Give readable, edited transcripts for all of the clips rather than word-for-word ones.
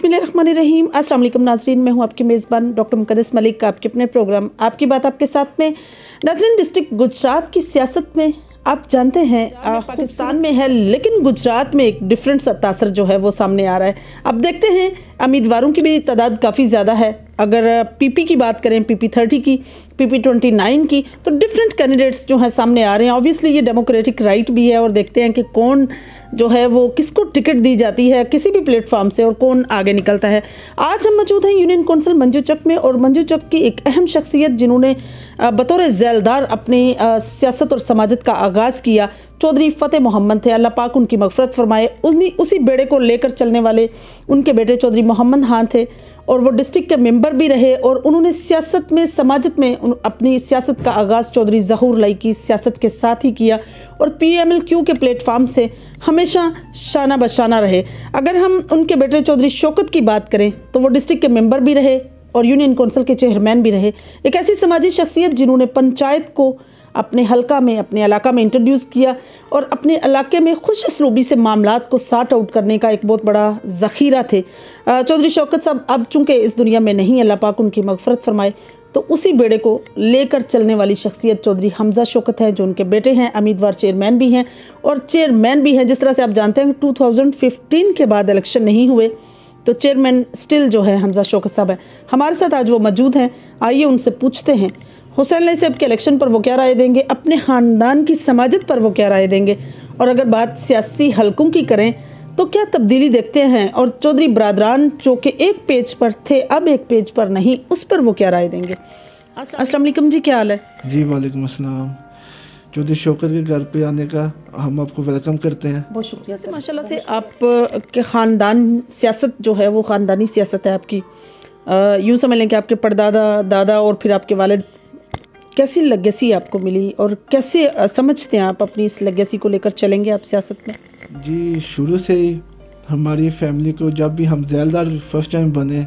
बिस्मिल्लाहिर्रहमानिर्रहीम। अस्सलाम वालेकुम नाज़रीन, मैं हूं आपकी मेज़बान डॉक्टर मुक़द्दस मलिक, आपके अपने प्रोग्राम आपकी बात आपके साथ में। नाज़रीन, डिस्ट्रिक्ट गुजरात की सियासत में आप जानते हैं पाकिस्तान में है, लेकिन गुजरात में एक डिफरेंट सा तासर जो है वो सामने आ रहा है। अब देखते हैं, उम्मीदवारों की भी तादाद काफ़ी ज़्यादा है। अगर पीपी की बात करें, पीपी 30 की, पीपी 29 की, तो डिफरेंट कैंडिडेट्स जो हैं सामने आ रहे हैं। ऑब्वियसली ये डेमोक्रेटिक राइट भी है और देखते हैं कि कौन जो है वो किसको टिकट दी जाती है किसी भी प्लेटफॉर्म से और कौन आगे निकलता है। आज हम मौजूद हैं यूनियन कौंसिल मंजू चक में, और मंजू चक की एक अहम शख्सियत जिन्होंने बतौर ज़ैलदार अपनी सियासत और समाजत का आगाज़ किया, चौधरी फ़तेह मोहम्मद थे, अल्लाह पाक उनकी मग़फ़रत फरमाए। उसी बेड़े को लेकर चलने वाले उनके बेटे चौधरी मोहम्मद खान थे, और वो डिस्ट्रिक्ट के मेंबर भी रहे, और उन्होंने सियासत में समाजत में अपनी सियासत का आगाज़ चौधरी ज़हूर लाई की सियासत के साथ ही किया, और PMLQ के प्लेटफार्म से हमेशा शाना बशाना रहे। अगर हम उनके बेटे चौधरी शौकत की बात करें तो वो डिस्ट्रिक्ट के मेंबर भी रहे और यूनियन कौंसिल के चेयरमैन भी रहे। एक ऐसी समाजी शख्सियत जिन्होंने पंचायत को अपने हलका में, अपने इलाका में इंट्रोड्यूस किया, और अपने इलाके में खुश असलूबी से मामलात को सार्ट आउट करने का एक बहुत बड़ा ज़ख़ीरा थे। चौधरी शौकत साहब अब चूँकि इस दुनिया में नहीं, अल्लाह पाक उनकी मग़फ़रत फरमाए, तो उसी बेड़े को लेकर चलने वाली शख्सियत चौधरी हमज़ा शौकत है, जो उनके बेटे हैं, उम्मीदवार चेयरमैन भी हैं और चेयरमैन भी हैं। जिस तरह से आप जानते हैं 2015 के बाद इलेक्शन नहीं हुए, तो चेयरमैन स्टिल जो है हमज़ा शौकत साहब है। हमारे साथ आज वो मौजूद हैं, आइए उनसे पूछते हैं हुसैन अली साहब के इलेक्शन पर वो क्या राय देंगे, अपने ख़ानदान की समाजत पर वो क्या राय देंगे, और अगर बात सियासी हलकों की करें तो क्या तब्दीली देखते हैं, और चौधरी बरादरान जो कि एक पेज पर थे अब एक पेज पर नहीं, उस पर वो क्या राय देंगे। अस्सलाम वालेकुम जी, क्या हाल है जी? वालेकुम अस्सलाम। चौधरी शौकत के घर पे आने का हम आपको वेलकम करते हैं। बहुत शुक्रिया से। माशाल्लाह से आप के ख़ानदान सियासत जो है वो ख़ानदानी सियासत है आपकी। यूँ समझ लें कि आपके परदादा, दादा और फिर आपके वालिद, कैसी लेगेसी आपको मिली और कैसे समझते हैं आप अपनी इस लेगेसी को लेकर चलेंगे आप सियासत में? जी, शुरू से ही हमारी फैमिली को, जब भी हम ज़ैलदार फर्स्ट टाइम बने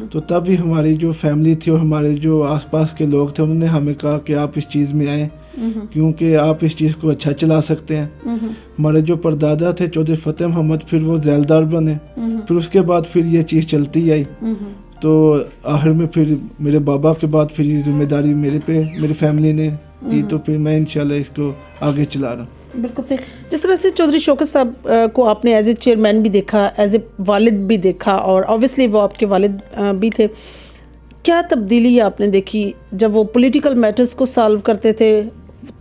तो तब भी हमारी जो फैमिली थी और हमारे जो आसपास के लोग थे, उन्होंने हमें कहा कि आप इस चीज़ में आएँ क्योंकि आप इस चीज़ को अच्छा चला सकते हैं। हमारे जो परदादा थे चौधरी फ़तेह मोहम्मद, फिर वो ज़ैलदार बने, फिर उसके बाद फिर ये चीज़ चलती आई, तो आखिर में फिर मेरे बाबा के बाद फिर ये जिम्मेदारी मेरे पे, मेरी फैमिली ने की, तो फिर मैं इंशाल्लाह इसको आगे चला रहा हूँ। बिल्कुल सही। जिस तरह से चौधरी शौकत साहब को आपने एज ए चेयरमैन भी देखा, एज ए वालिद भी देखा, और ऑब्वियसली वो आपके वालिद भी थे, क्या तब्दीली आपने देखी जब वो पॉलिटिकल मैटर्स को सॉल्व करते थे,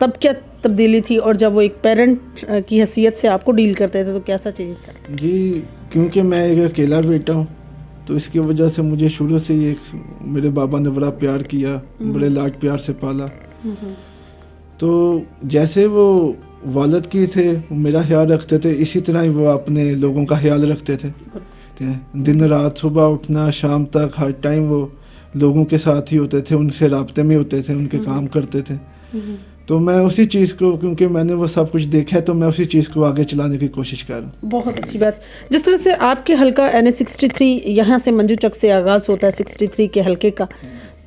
तब क्या तब्दीली थी, और जब वो एक पेरेंट की हैसियत से आपको डील करते थे तो कैसा चेंज था? जी, क्योंकि मैं एक अकेला बेटा हूँ, तो इसकी वजह से मुझे शुरू से ही मेरे बाबा ने बड़ा प्यार किया, बड़े लाड प्यार से पाला। तो जैसे वो वालिद की थे मेरा ख्याल रखते थे, इसी तरह ही वो अपने लोगों का ख्याल रखते थे। दिन रात, सुबह उठना शाम तक, हर टाइम वो लोगों के साथ ही होते थे, उनसे राब्ते में होते थे, उनके काम करते थे। तो मैं उसी चीज़ को, क्योंकि मैंने वो सब कुछ देखा है, तो मैं उसी चीज़ को आगे चलाने की कोशिश कर रहा हूँ। बहुत अच्छी बात। जिस तरह से आपके हलका NA 63 यहाँ से मंजू चक से आगाज़ होता है 63 के हलके का,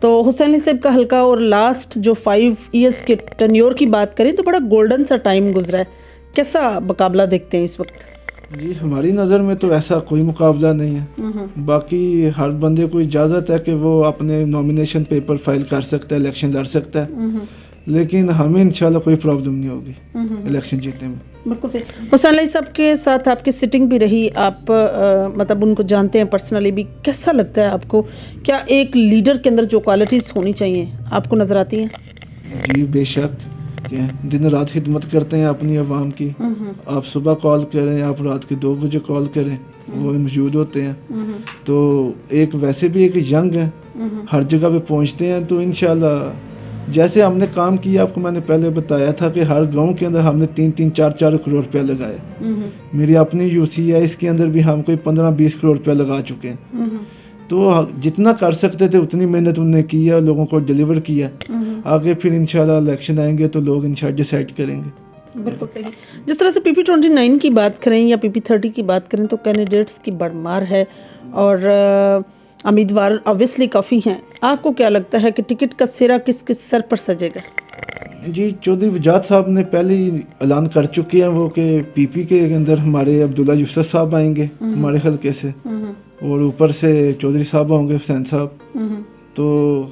तो हुसैन अली साहब का हलका, और लास्ट जो 5 इयर्स के टेन्योर की बात करें तो बड़ा गोल्डन सा टाइम गुजरा है। कैसा मुकाबला देखते हैं इस वक्त? जी, हमारी नज़र में तो ऐसा कोई मुकाबला नहीं है। बाकी हर बंदे को इजाज़त है कि वो अपने नॉमिनेशन पेपर फाइल कर सकता है, इलेक्शन लड़ सकता है, लेकिन हमें इंशाल्लाह कोई प्रॉब्लम नहीं होगी इलेक्शन जीतने में। बिल्कुल सही। हुसैन अली साहब के साथ आपकी सिटिंग भी रही, आप मतलब उनको जानते हैं पर्सनली भी, कैसा लगता है आपको? क्या एक लीडर के अंदर जो क्वालिटीज़ होनी चाहिए आपको नज़र आती हैं? जी बेशक, दिन रात खिदमत करते हैं अपनी आवाम की। आप सुबह कॉल करें, आप रात के 2 बजे कॉल करें, वो मौजूद होते हैं। तो एक वैसे भी एक यंग है, हर जगह पे पहुंचते हैं। तो इंशाल्लाह जैसे हमने काम किया, आपको मैंने पहले बताया था कि हर गांव के अंदर हमने 3-3, 4-4 करोड़ रुपया लगाया। मेरी अपनी UC है, इसके अंदर भी हम कोई 15-20 करोड़ रुपया लगा चुके हैं। तो जितना कर सकते थे उतनी मेहनत उन्होंने की है, लोगों को डिलीवर किया। आगे फिर इंशाल्लाह इलेक्शन आएंगे तो लोग इंशाल्लाह डिसाइड करेंगे। बिल्कुल सही। जिस तरह से पीपी 29 की बात करें या पीपी 30 की बात करें तो कैंडिडेट्स की भरमार है, और उम्मीदवार ऑब्वियसली काफ़ी हैं। आपको क्या लगता है कि टिकट का सिरा किस किस सर पर सजेगा? जी, चौधरी वजाद साहब ने पहले ही ऐलान कर चुके हैं वो कि पीपी के अंदर हमारे अब्दुल्ला यूसुफ साहब आएंगे हमारे हल्के से। और ऊपर से चौधरी साहब होंगे, हुसैन साहब, तो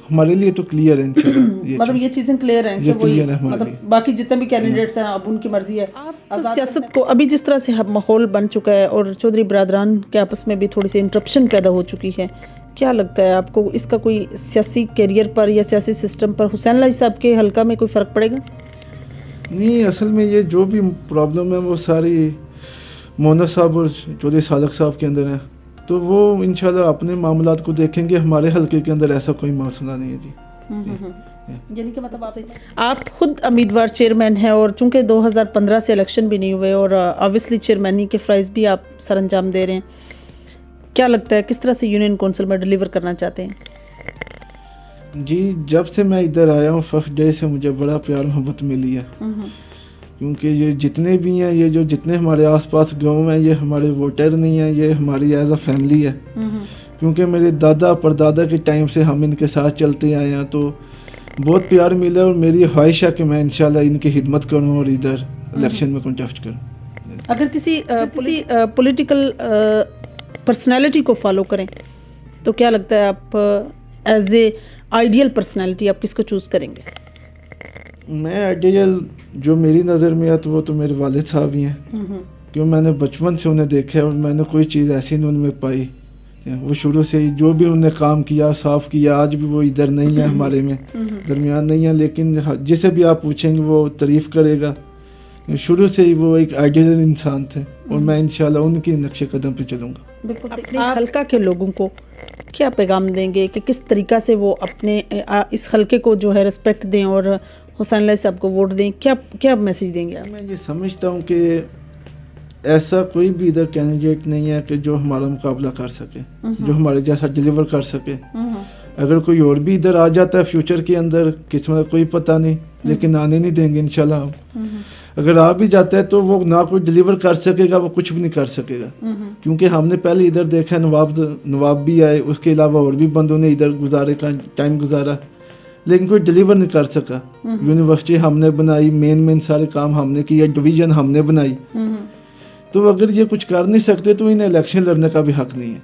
हमारे लिए तो क्लियर है इंशाल्लाह। मतलब ये चीजें क्लियर हैं कि ये वही क्लियर है हमारे मतलब लिए। बाकी जितने भी कैंडिडेट्स हैं अब उनकी मर्जी है। सियासत को अभी जिस तरह से माहौल बन चुका है और चौधरी बरादरान के आपस में भी थोड़ी सी इंटरप्शन पैदा हो चुकी है, क्या लगता है आपको इसका कोई सियासी कैरियर पर या सियासी सिस्टम पर हुसैन लाई साहब के हल्का में कोई फ़र्क पड़ेगा? नहीं, असल में ये जो भी प्रॉब्लम है वो सारी मोना साहब और चौधरी सालक साहब के अंदर है, तो वो इंशाल्लाह अपने मामलात को देखेंगे। हमारे हल्के के अंदर ऐसा कोई मसला नहीं है जी। यानी कि मतलब आप खुद उम्मीदवार चेयरमैन हैं और चूंकि 2015 से इलेक्शन भी नहीं हुए और ऑब्वियसली चेयरमैनी के फ़राइज़ भी आप सर अंजाम दे रहे हैं, क्या लगता है किस तरह से यूनियन कौंसिल में डिलीवर करना चाहते हैं? जी, जब से मैं इधर आया हूँ फर्स्ट डे से मुझे बड़ा प्यार मोहब्बत मिली है, क्योंकि ये जितने भी हैं, ये जो जितने हमारे आसपास गांव हैं, ये हमारे वोटर नहीं हैं, ये हमारी एज अ फैमिली है। क्योंकि मेरे दादा परदादा के टाइम से हम इनके साथ चलते आए हैं, तो बहुत प्यार मिला और मेरी ख्वाहिश है कि मैं इंशाल्लाह इनकी खिदमत करूँ और इधर इलेक्शन में कंटेस्ट करूँ। अगर किसी पॉलिटिकल पर्सनैलिटी को फॉलो करें तो क्या लगता है आप एज ए आइडियल पर्सनैलिटी आप किसको चूज़ करेंगे? मैं आइडियल जो मेरी नज़र में है तो वो तो मेरे वालिद साहब ही हैं, क्यों मैंने बचपन से उन्हें देखा है और मैंने कोई चीज़ ऐसी नहीं उनमें पाई। वो शुरू से ही जो भी उन्होंने काम किया साफ किया। आज भी वो इधर नहीं है, हमारे में दरमियान नहीं है, लेकिन जिसे भी आप पूछेंगे वो तारीफ़ करेगा। शुरू से ही वो एक आइडियल इंसान थे और मैं इंशाल्लाह उनकी नक्शे कदम पे चलूँगा। बिल्कुल। अपने हल्का के लोगों को क्या पैगाम देंगे कि किस तरीक़ा से वो अपने इस हल्के को जो है रिस्पेक्ट दें और हुसैन लाई साहब को वोट दें? क्या क्या मैसेज देंगे आप? मैं ये समझता हूँ कि ऐसा कोई भी इधर कैंडिडेट नहीं है कि जो हमारा मुकाबला कर सके, जो हमारे जैसा डिलीवर कर सके। अगर कोई और भी इधर आ जाता है फ्यूचर के अंदर, किस्मत कोई पता नहीं, लेकिन आने नहीं देंगे इंशाल्लाह हम। अगर आ भी जाता है तो वो ना कोई डिलीवर कर सकेगा, वो कुछ भी नहीं कर सकेगा, क्योंकि हमने पहले इधर देखा नवाब भी आए, उसके अलावा और भी बंदों ने इधर गुजारे का टाइम गुजारा, लेकिन कोई डिलीवर नहीं कर सका। यूनिवर्सिटी हमने बनाई, मेन सारे काम हमने किया, डिवीजन हमने बनाई, तो अगर ये कुछ कर नहीं सकते तो इन्हें इलेक्शन लड़ने का भी हक नहीं है।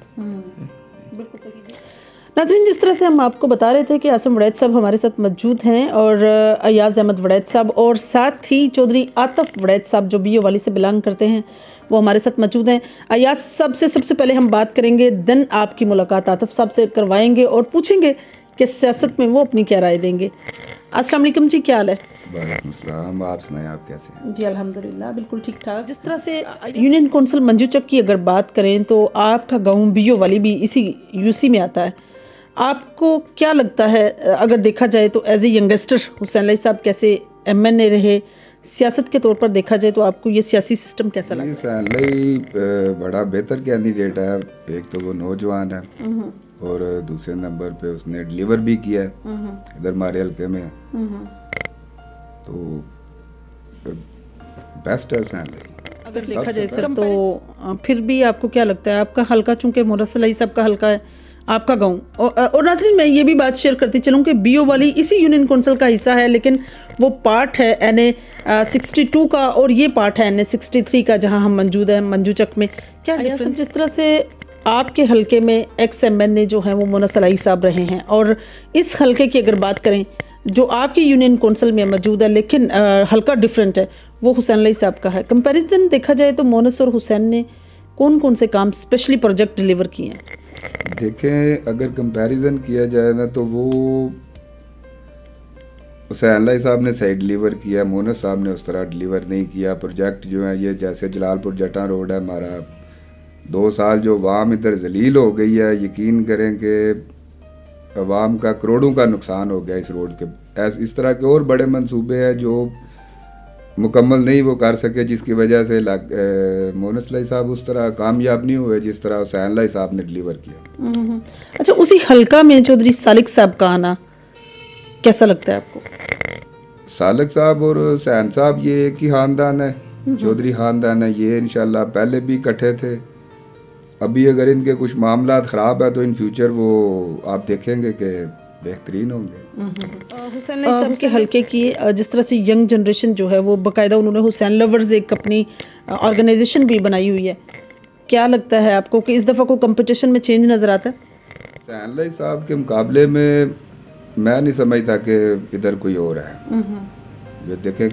नाज़रीन, जिस तरह से हम आपको बता रहे थे कि आसिम वड़ैच साहब हमारे साथ मौजूद हैं और अयाज अहमद वड़ैच साहब और साथ ही चौधरी आतफ वड़ैच साहब जो बीओ वाली से बिलोंग करते हैं वो हमारे साथ मौजूद हैं। अयाज साहब से सबसे पहले हम बात करेंगे, देन आपकी मुलाकात आतफ साहब से करवाएंगे और पूछेंगे कि सियासत में वो अपनी क्या राय देंगे। अस्सलाम वालेकुम जी, क्या हाल है? वालेकुम सलाम, आप सुनाएं, आप कैसे हैं? जी अल्हम्दुलिल्लाह बिल्कुल ठीक ठाक। जिस तरह से यूनियन कौंसिल मंजू चक की अगर बात करें तो आपका गाँव बीओ वाली भी इसी यूसी में आता है। आपको क्या लगता है, अगर देखा जाए तो एज ए यंगस्टर हुसैन लाई साहब कैसे MNA रहे, सियासत के तौर पर देखा जाए तो आपको ये सियासी सिस्टम कैसा लगा? हुसैन लाई बड़ा बेहतर कैंडिडेट है। एक तो वो नौजवान है और दूसरे नंबर पे उसने डिलीवर भी किया है इधर हमारे हल्के में, तो बेस्ट है हुसैन लाई। अगर देखा जाए सर तो फिर भी आपको क्या लगता है, आपका हल्का चूँकि मोरसल लाई साहब का हल्का है, आपका गाँव, और नाज़रीन मैं ये भी बात शेयर करती चलूँ कि बीओ वाली इसी यूनियन कौंसिल का हिस्सा है, लेकिन वो पार्ट है NA 62 का और ये पार्ट है NA 63 का, जहाँ हम मौजूद हैं मंजू चक में। क्या डिफरेंस? जिस तरह से आपके हल्के में एक्स MNA जो हैं वो मोना सलाई साहब रहे हैं और इस हल्के की अगर बात करें जो आपकी यूनियन कौंसिल में मौजूद है लेकिन हल्का डिफरेंट है, वो हुसैन लाई साहब का है। कंपैरिजन देखा जाए तो मोनस और हुसैन ने कौन कौन से काम स्पेशली प्रोजेक्ट डिलीवर किए हैं? देखें, अगर कंपैरिजन किया जाए ना तो वो हुसैन लाई साहब ने सही डिलीवर किया, मोनस साहब ने उस तरह डिलीवर नहीं किया। प्रोजेक्ट जो है ये जैसे जलालपुर जटा रोड है हमारा, 2 साल जो अवाम इधर जलील हो गई है, यकीन करें कि अवाम का करोड़ों का नुकसान हो गया इस रोड के। इस तरह के और बड़े मंसूबे हैं जो मुकम्मल नहीं वो कर सके, जिसकी वजह से मोनस लाई साहब उस तरह कामयाब नहीं हुए जिस तरह हुसैन लाई साहब ने डिलीवर किया। अच्छा, उसी हल्का में चौधरी सालिक साहब का आना कैसा लगता है आपको? सालिक साहब और हुसैन साहब ये एक ही खानदान है, चौधरी खानदान है ये। इंशाल्लाह पहले भी इकट्ठे थे, अभी अगर इनके कुछ मामला ख़राब है तो इन फ्यूचर वो आप देखेंगे कि बेहतरीन होंगे। हुसैन लाई साहब के हल्के की जिस तरह से यंग जनरेशन जो है वो बाकायदा उन्होंने हुसैन लवर्स एक अपनी ऑर्गेनाइजेशन भी बनाई हुई है, क्या लगता है आपको कि इस दफ़ा को कंपटीशन में चेंज नज़र आता है? हुसैन अली साहब के मुकाबले में मैं नहीं समझता कि इधर कोई और है। ये देखें,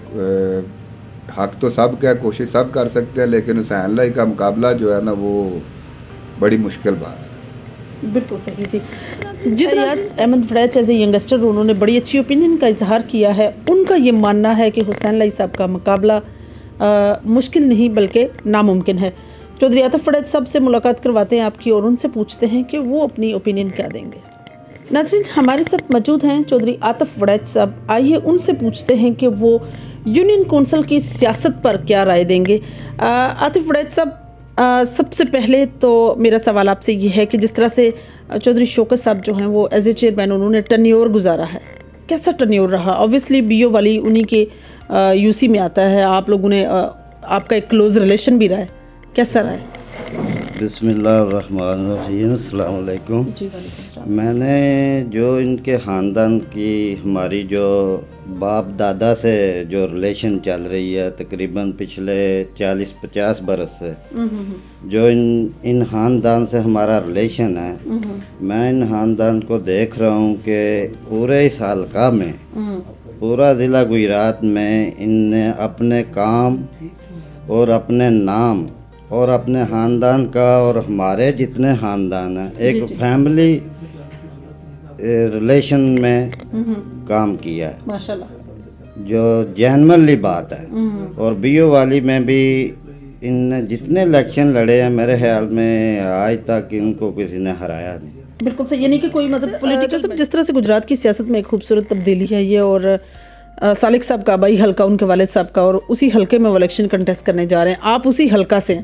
हक तो सब का, कोशिश सब कर सकते हैं, लेकिन हुसैन अली का मुकाबला जो है ना वो बड़ी मुश्किल बात है। बिल्कुल सही जी। जिस Riaz Ahmed Waraich as a youngster उन्होंने बड़ी अच्छी ओपिनियन का इजहार किया है। उनका ये मानना है कि हुसैन अली साहब का मुकाबला मुश्किल नहीं बल्कि नामुमकिन है। चौधरी आतिफ वड़ैच साहब से मुलाकात करवाते हैं आपकी और उनसे पूछते हैं कि वो अपनी ओपिनियन क्या देंगे। नाज़रीन, हमारे साथ मौजूद हैं चौधरी आतिफ वड़ैच साहब। आइए उनसे पूछते हैं कि वो यूनियन कौंसिल की सियासत पर क्या राय देंगे। आतिफ वड़ैच साहब, सबसे पहले तो मेरा सवाल आपसे ये है कि जिस तरह से चौधरी शौकत साहब जो हैं वो एज ए चेयरमैन उन्होंने टर्न्योर गुजारा है, कैसा टर्न्योर रहा? ऑब्वियसली बीओ वाली उन्हीं के यूसी में आता है, आप लोगों ने आपका एक क्लोज रिलेशन भी रहा है, कैसा रहा है? बिस्मिल्लाहिर्रहमानिर्रहीम, अस्सलाम वालेकुम। मैंने जो इनके ख़ानदान की हमारी जो बाप दादा से जो रिलेशन चल रही है तकरीबन पिछले 40-50 बरस से, जो इन ख़ानदान से हमारा रिलेशन है, मैं इन ख़ानदान को देख रहा हूँ कि पूरे इस हल्का में, पूरा ज़िला गुजरात में इनने अपने काम और अपने नाम और अपने ख़ानदान का और हमारे जितने ख़ानदान हैं एक फैमिली रिलेशन में काम किया है माशाल्लाह, जो जेन्युइनली बात है। और बीओ वाली में भी इन जितने इलेक्शन लड़े हैं मेरे ख्याल में आज तक इनको किसी ने हराया नहीं। बिल्कुल सही, यानी कि कोई मतलब पॉलिटिकल जिस तरह से गुजरात की सियासत में एक खूबसूरत तब्दीली है ये, और सालिक साहब का आबाई हल्का उनके वालिद साहब का, और उसी हल्के में वो इलेक्शन कंटेस्ट करने जा रहे हैं। आप उसी हल्का से,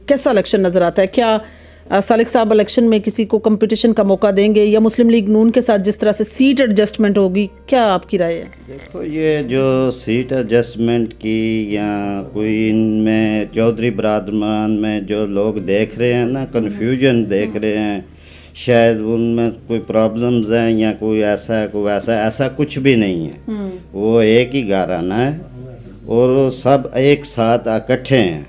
कैसा इलेक्शन नज़र आता है? क्या सालिक साहब इलेक्शन में किसी को कंपटीशन का मौका देंगे या मुस्लिम लीग नून के साथ जिस तरह से सीट एडजस्टमेंट होगी, क्या आपकी राय है? देखो, ये जो सीट एडजस्टमेंट की या कोई इनमें चौधरी बरादरान में जो लोग देख रहे हैं ना, कन्फ्यूजन देख रहे हैं, शायद उनमें कोई प्रॉब्लम्स हैं या कोई ऐसा है कोई वैसा, ऐसा कुछ भी नहीं है। वो एक ही घराना है और वो सब एक साथ इकट्ठे हैं,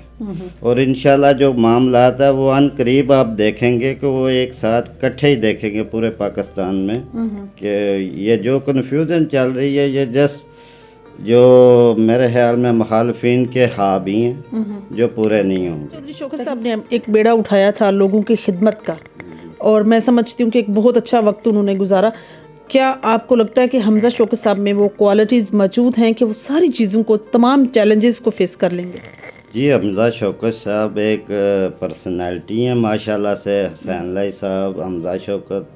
और इंशाल्लाह जो मामला है वो अनकरीब आप देखेंगे कि वो एक साथ इकट्ठे ही देखेंगे पूरे पाकिस्तान में। कि ये जो कन्फ्यूजन चल रही है ये जस्ट जो मेरे ख्याल में मुखालफिन के हावी हैं जो पूरे नहीं होंगे। चौधरी शौकत साहब ने एक बेड़ा उठाया था लोगों की खिदमत का, और मैं समझती हूँ कि एक बहुत अच्छा वक्त उन्होंने गुजारा। क्या आपको लगता है कि हमजा शौकत साहब में वो क्वालिटीज़ मौजूद हैं कि वो सारी चीज़ों को, तमाम चैलेंजेस को फेस कर लेंगे? जी, हमजा शौकत साहब एक पर्सनालिटी हैं माशाल्लाह से। हुसैन अली साहब, हमजा शौकत,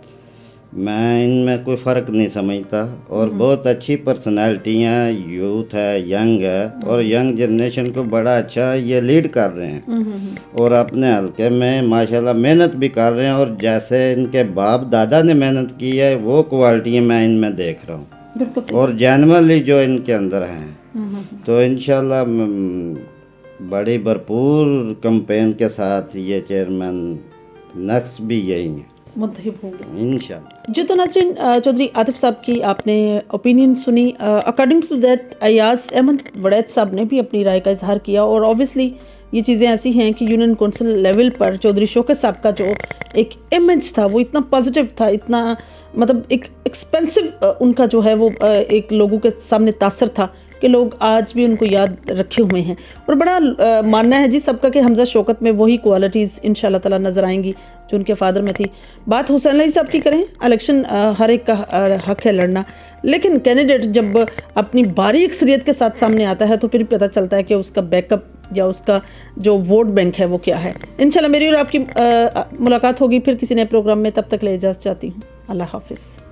मैं इनमें कोई फ़र्क नहीं समझता, और बहुत अच्छी पर्सनालिटी हैं, यूथ है, यंग है, और यंग जनरेशन को बड़ा अच्छा ये लीड कर रहे हैं, और अपने हल्के में माशाल्लाह मेहनत भी कर रहे हैं, और जैसे इनके बाप दादा ने मेहनत की है वो क्वालिटी मैं इनमें देख रहा हूँ, और जेन्युइनली जो इनके अंदर हैं। तो इंशाल्लाह बड़ी भरपूर कैंपेन के साथ ये चेयरमैन नेक्स्ट भी यही है, मुंतखब होंगे इंशाल्लाह। जी, तो नाज़रीन, चौधरी आतिफ साहब की आपने ओपिनियन सुनी। According to that Ayaz Ahmed Waraich साहब ने भी अपनी राय का इजहार किया, और ऑब्वियसली ये चीज़ें ऐसी हैं कि यूनियन कौंसिल लेवल पर चौधरी शौकत साहब का जो एक इमेज था वो इतना पॉजिटिव था, इतना मतलब एक एक्सपेंसिव उनका जो है वो एक लोगों के सामने तासर था कि लोग आज भी उनको याद रखे हुए हैं। और बड़ा मानना है जी सबका कि हमजा शौकत में वही क्वालिटीज़ इंशाल्लाह ताला नज़र आएंगी जो उनके फादर में थी। बात हुसैन अली साहब की करें, इलेक्शन हर एक का हक है लड़ना, लेकिन कैंडिडेट जब अपनी बारी अक्सरियत के साथ सामने आता है तो फिर पता चलता है कि उसका बैकअप या उसका जो वोट बैंक है वो क्या है। इंशाल्लाह मेरी और आपकी मुलाकात होगी फिर किसी नए प्रोग्राम में, तब तक ले इजाज़त चाहती हूँ। अल्लाह हाफिज़।